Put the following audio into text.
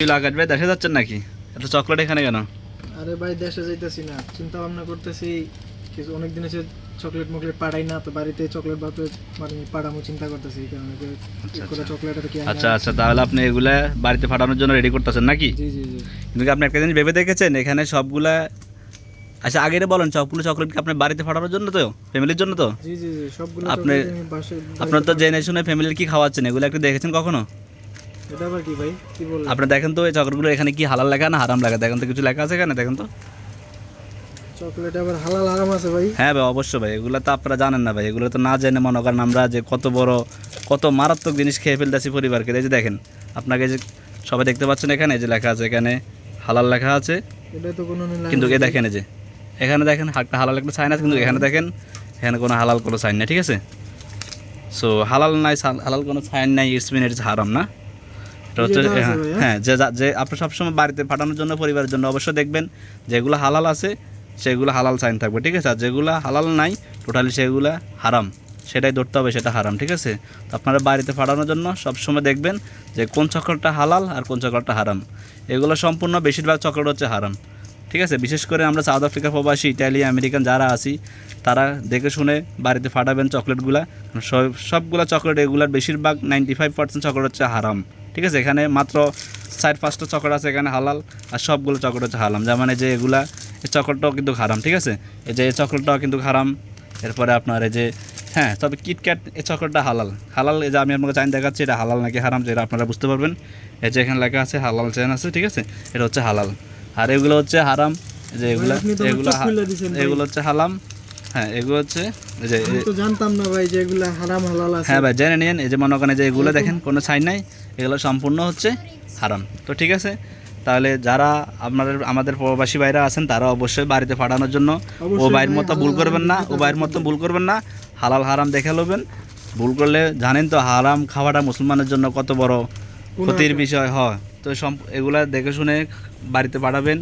আকাশ ভাই দেশে যাচ্ছেন নাকি? এত চকলেট এখানে কেন? আরে ভাই দেশে যাইতেছি না, চিন্তা ভাবনা করতেছি কিছু অনেক দিন হচ্ছে চকলেট মকলেট পাঠাই না, তো বাড়িতে চকলেট বাপে মানে পাঠামো চিন্তা করতেছি, এই কারণে যে করে চকলেট আর কি আচ্ছা আচ্ছা, তাহলে আপনি এগুলা বাড়িতে পাঠানোর জন্য রেডি করতেছেন নাকি? জি জি জি কিন্তু কি আপনি একটা জিনিস ভেবে দেখেছেন এখানে সবগুলা? আচ্ছা আগে বলেন, সবগুলো চকলেট কি আপনার বাড়িতে পাঠানোর জন্য, তো ফ্যামিলির জন্য? তো জি জি জি সবগুলো আপনি চকলেট আমি বাসায় আপনার তো জেনে শুনে ফ্যামিলির কি খাওয়াচ্ছেন, এগুলো একটু দেখেছেন কখনো? এটা আবার কি ভাই, কি বললেন? আপনি দেখেন তো এই চকলেটগুলো এখানে কি হালাল লেখা না হারাম লেখা, দেখেন তো কিছু লেখা আছে এখানে, দেখেন তো। চকলেট আবার হালাল হারাম আছে ভাই? হ্যাঁ ভাই অবশ্যই ভাই, এগুলো তো আপনারা জানেন না ভাই, এগুলো তো না জেনে মনে করেন আমরা যে কত বড় কত মারাত্মক জিনিস খেয়ে ফেলতেছি পরিবারকে। এই যে দেখেন, আপনাকে যে সবাই দেখতে পাচ্ছেন এখানে যে লেখা আছে, এখানে হালাল লেখা আছে, এটা তো কোনো কিন্তু এ দেখেন এই যে এখানে দেখেন একটা হালাল একটা সাইন আছে, কিন্তু এখানে দেখেন এখানে কোনো হালাল কোনো সাইন নেই, ঠিক আছে? সো হালাল নাই, হালাল কোনো সাইন নাই, ইটস মিন ইটস হারাম না। এটা হচ্ছে হ্যাঁ, যে যে আপনি সবসময় বাড়িতে পাঠানোর জন্য পরিবারের জন্য অবশ্যই দেখবেন যেগুলো হালাল আছে সেগুলো হালাল সাইন থাকবে, ঠিক আছে? আর যেগুলো হালাল নাই টোটালি সেগুলো হারাম, সেটাই ধরতে হবে, সেটা হারাম, ঠিক আছে? তো আপনারা বাড়িতে পাঠানোর জন্য সবসময় দেখবেন যে কোন চকলেটটা হালাল আর কোন চকলেটটা হারাম। এগুলো সম্পূর্ণ বেশিরভাগ চকলেট হচ্ছে হারাম, ঠিক আছে? বিশেষ করে আমরা সাউথ আফ্রিকা প্রবাসী, ইটালি, আমেরিকান যারা আছি তারা দেখে শুনে বাড়িতে পাঠাবেন চকলেটগুলা। সবগুলা চকলেট এগুলার বেশিরভাগ 95% চকলেট হচ্ছে হারাম, ঠিক আছে? এখানে মাত্র 4-5টা চকলেট আছে এখানে হালাল, আর সবগুলো চকলেট হচ্ছে হারাম। যেমন এই যে এগুলা, এই চকলেটটাও কিন্তু হারাম, ঠিক আছে? এই যে এই চকলেটটাও কিন্তু হারাম। এরপরে আপনার এই যে হ্যাঁ, তবে কিটক্যাট এই চকলেটটা হালাল। হালাল এই যে আমি আপনাকে চাইন দেখাচ্ছি, এটা হালাল নাকি হারাম যেটা আপনারা বুঝতে পারবেন। এই যে এখানে লেখা আছে হালাল চেন আছে, ঠিক আছে? এটা হচ্ছে হালাল, আর এগুলো হচ্ছে হারাম। যে এগুলো এগুলো এগুলো হচ্ছে হালাম। হ্যাঁ, এগুলো হচ্ছে এই যে আমি তো জানতাম না ভাই যে এগুলা হারাম হালাল আছে। হ্যাঁ ভাই জেনে নিন। এই যে মনে করেন যে এগুলো দেখেন কোনো সাইন নাই, এগুলো সম্পূর্ণ হচ্ছে হারাম। তো ঠিক আছে, তাহলে যারা আমাদের প্রবাসী ভাইরা আছেন তারা অবশ্যই বাড়িতে পাঠানোর জন্য ও ভাইয়ের মতো ভুল করবেন না, ও ভাইয়ের মতো ভুল করবেন না, হালাল হারাম দেখে নেবেন। ভুল করলে জানেন তো হারাম খাওয়াটা মুসলমানের জন্য কত বড় ক্ষতির বিষয় হয়। তো এগুলা দেখে শুনে বাড়িতে পাঠাবেন।